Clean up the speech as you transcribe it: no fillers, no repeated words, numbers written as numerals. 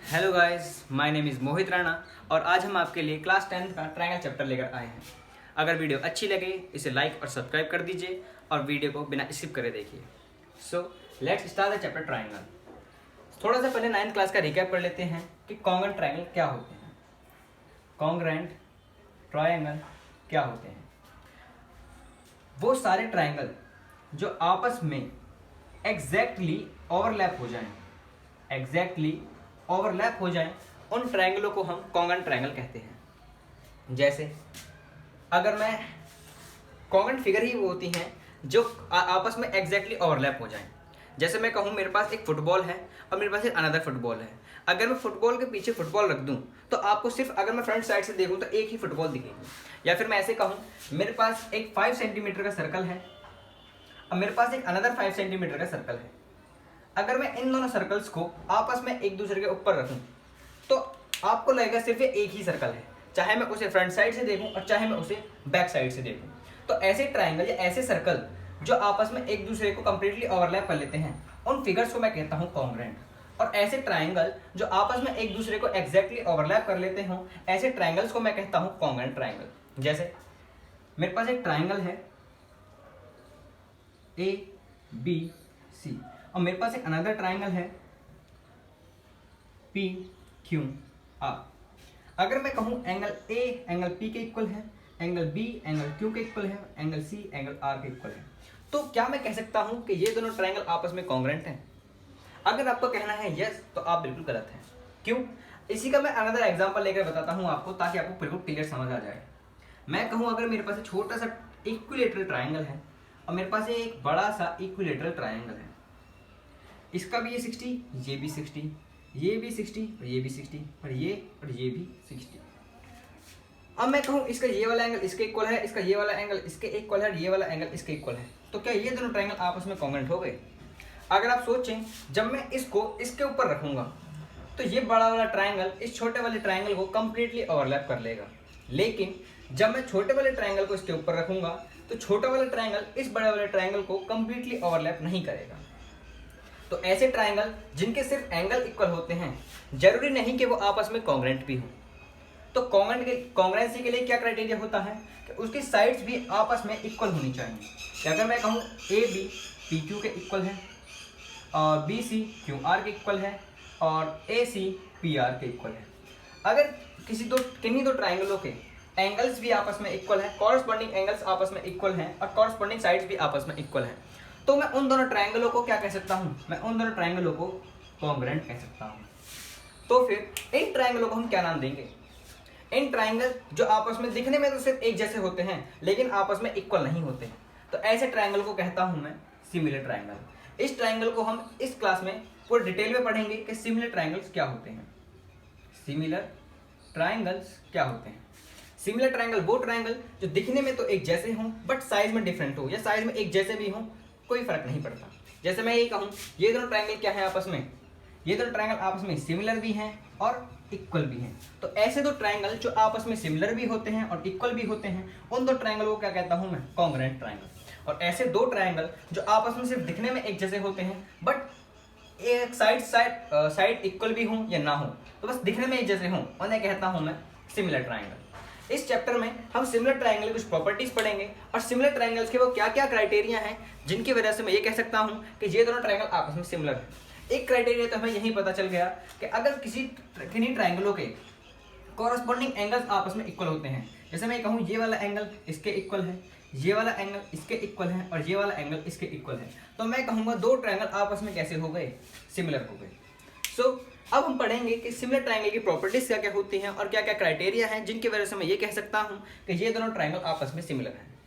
Hello guys, my name is Mohit Rana और आज हम आपके लिए क्लास 10th का ट्रायंगल चैप्टर लेकर आए हैं। अगर वीडियो अच्छी लगे इसे लाइक और सब्सक्राइब कर दीजिए और वीडियो को बिना स्किप करे देखिए। So let's start the chapter triangle. थोड़ा सा पहले 9th क्लास का रिकैप कर लेते हैं कि कॉन्ग्रुएंट ट्रायंगल क्या होते हैं। कॉन्ग्रुएंट ट्रायंगल क्या होते हैं? वो सारे ट्रायंगल जो आपस में एग्जैक्टली ओवरलैप हो जाएं, उन ट्रायंगलों को हम कॉन्ग्रुएंट ट्रायंगल कहते हैं। जैसे अगर मैं कॉन्ग्रुएंट फिगर ही वो होती हैं जो आपस में एग्जैक्टली ओवरलैप हो जाएं। जैसे मैं कहूँ मेरे पास एक फुटबॉल है और मेरे पास एक अनदर फुटबॉल है। अगर मैं फुटबॉल के पीछे फुटबॉल रख दूं तो आपको सिर्फ अगर मैं फ्रंट साइड से देखूं तो एक ही फुटबॉल दिखेगी। या फिर मैं ऐसे कहूँ मेरे पास एक 5 सेंटीमीटर का सर्कल है और मेरे पास एक अनदर 5 सेंटीमीटर का सर्कल है। अगर मैं इन दोनों सर्कल्स को आपस में एक दूसरे के ऊपर रखूं तो आपको लगेगा सिर्फ एक ही सर्कल है, चाहे मैं उसे फ्रंट साइड से देखूं और चाहे मैं उसे बैक साइड से देखूं। तो ऐसे ट्रायंगल या ऐसे सर्कल जो आपस में एक दूसरे को कंप्लीटली ओवरलैप कर लेते हैं उन फिगर्स को मैं कहता हूं कॉन्ग्रुएंट। और ऐसे ट्रायंगल जो आपस में एक दूसरे को एग्जैक्टली ओवरलैप कर लेते हों ऐसे ट्रायंगल्स को मैं कहता हूं कॉन्ग्रुएंट ट्रायंगल। जैसे मेरे पास एक ट्रायंगल है ABC और मेरे पास एक अनदर ट्रायंगल है PQR। अगर मैं कहूं एंगल A एंगल P के इक्वल है, एंगल B एंगल Q के इक्वल है, एंगल C एंगल R के इक्वल है, तो क्या मैं कह सकता हूं कि ये दोनों ट्रायंगल आपस में कॉन्ग्रुएंट हैं? अगर आपको कहना है यस तो आप बिल्कुल गलत हैं। क्यों? इसी का मैं अनदर एग्जांपल लेकर बताता हूं आपको ताकि आपको बिल्कुल क्लियर समझ आ जाए। मैं कहूं अगर मेरे पास एक छोटा सा इक्विलेटरल ट्रायंगल है और मेरे पास एक बड़ा सा इक्विलेटरल ट्रायंगल है, इसका भी ये 60, ये भी 60, ये भी 60 और ये भी 60 और ये भी 60। अब मैं कहूँ इसका ये वाला एंगल इसके इक्वल है, इसका ये वाला एंगल इसके इक्वल है, ये वाला एंगल इसके इक्वल है, तो क्या ये दोनों ट्रायंगल आपस में कॉन्ग्रुएंट हो गए? अगर आप सोचें जब मैं इसको इसके ऊपर रखूंगा तो ये बड़ा वाला ट्रायंगल इस छोटे वाले ट्रायंगल को कंप्लीटली ओवरलैप कर लेगा, लेकिन जब मैं छोटे वाले ट्रायंगल को इसके ऊपर रखूंगा तो छोटा वाला ट्रायंगल इस बड़े वाले ट्रायंगल को कंप्लीटली ओवरलैप नहीं करेगा। तो ऐसे ट्रायंगल जिनके सिर्फ एंगल इक्वल होते हैं जरूरी नहीं कि वो आपस में कॉन्ग्रुएंट भी हों। तो कॉन्ग्रुएंसी के लिए क्या क्राइटेरिया होता है कि उसकी साइड्स भी आपस में इक्वल होनी चाहिए। कि अगर मैं कहूँ AB PQ के इक्वल है और BC QR के इक्वल है और AC PR के इक्वल है, अगर किन्हीं दो ट्रायंगलों के एंगल्स भी आपस में इक्वल है, कॉरस्पॉन्डिंग एंगल्स आपस में इक्वल हैं और कॉरस्पॉन्डिंग साइड्स भी आपस में इक्वल हैं, तो मैं उन दोनों ट्रायंगलों को क्या कह सकता हूं? मैं उन दोनों ट्रायंगलों को कॉन्ग्रुएंट कह सकता हूं। तो फिर इन ट्रायंगलों को हम क्या नाम देंगे? इन ट्रायंगल जो आपस में दिखने में तो सिर्फ एक जैसे होते हैं लेकिन आपस में इक्वल नहीं होते हैं, तो ऐसे ट्रायंगल को कहता हूं मैं सिमिलर ट्रायंगल। इस ट्रायंगल को हम इस क्लास में पूरे डिटेल में पढ़ेंगे कि सिमिलर ट्रायंगल्स क्या होते हैं। सिमिलर ट्रायंगल्स क्या होते हैं? सिमिलर ट्रायंगल वो ट्रायंगल जो दिखने में तो एक जैसे हों बट साइज में डिफरेंट हो, या साइज में एक जैसे भी हों, कोई फर्क नहीं पड़ता। जैसे मैं ये कहूँ ये दोनों ट्रायंगल क्या है आपस में? ये दोनों ट्रायंगल आपस में सिमिलर भी हैं और इक्वल भी हैं। तो ऐसे दो ट्रायंगल जो आपस में सिमिलर भी होते हैं और इक्वल भी होते हैं उन दो ट्रायंगल को क्या कहता हूँ मैं? Congruent triangle. और ऐसे दो ट्रायंगल जो आपस में सिर्फ दिखने में एक जैसे होते हैं बट एक साइड इक्वल भी हों या ना हो, तो बस दिखने में एक जैसे हों, उन्हें कहता हूँ मैं सिमिलर ट्रायंगल। इस चैप्टर में हम सिमिलर ट्रायंगल की कुछ प्रॉपर्टीज पढ़ेंगे और सिमिलर ट्रायंगल्स के वो क्या क्या क्राइटेरिया हैं जिनकी वजह से मैं ये कह सकता हूँ कि ये दोनों ट्रायंगल आपस में सिमिलर हैं। एक क्राइटेरिया तो हमें यही पता चल गया कि अगर किन्हीं ट्रायंगलों के कॉरस्पॉन्डिंग एंगल्स आपस में इक्वल होते हैं, जैसे मैं कहूँ ये वाला एंगल इसके इक्वल है, ये वाला एंगल इसके इक्वल है और ये वाला एंगल इसके इक्वल है, तो मैं कहूँगा दो ट्रायंगल आपस में कैसे हो गए? सिमिलर हो गए। सो अब हम पढ़ेंगे कि सिमिलर ट्रायंगल की प्रॉपर्टीज क्या क्या होती हैं और क्या क्या क्राइटेरिया हैं जिनकी वजह से मैं ये कह सकता हूँ कि ये दोनों ट्रायंगल आपस में सिमिलर हैं।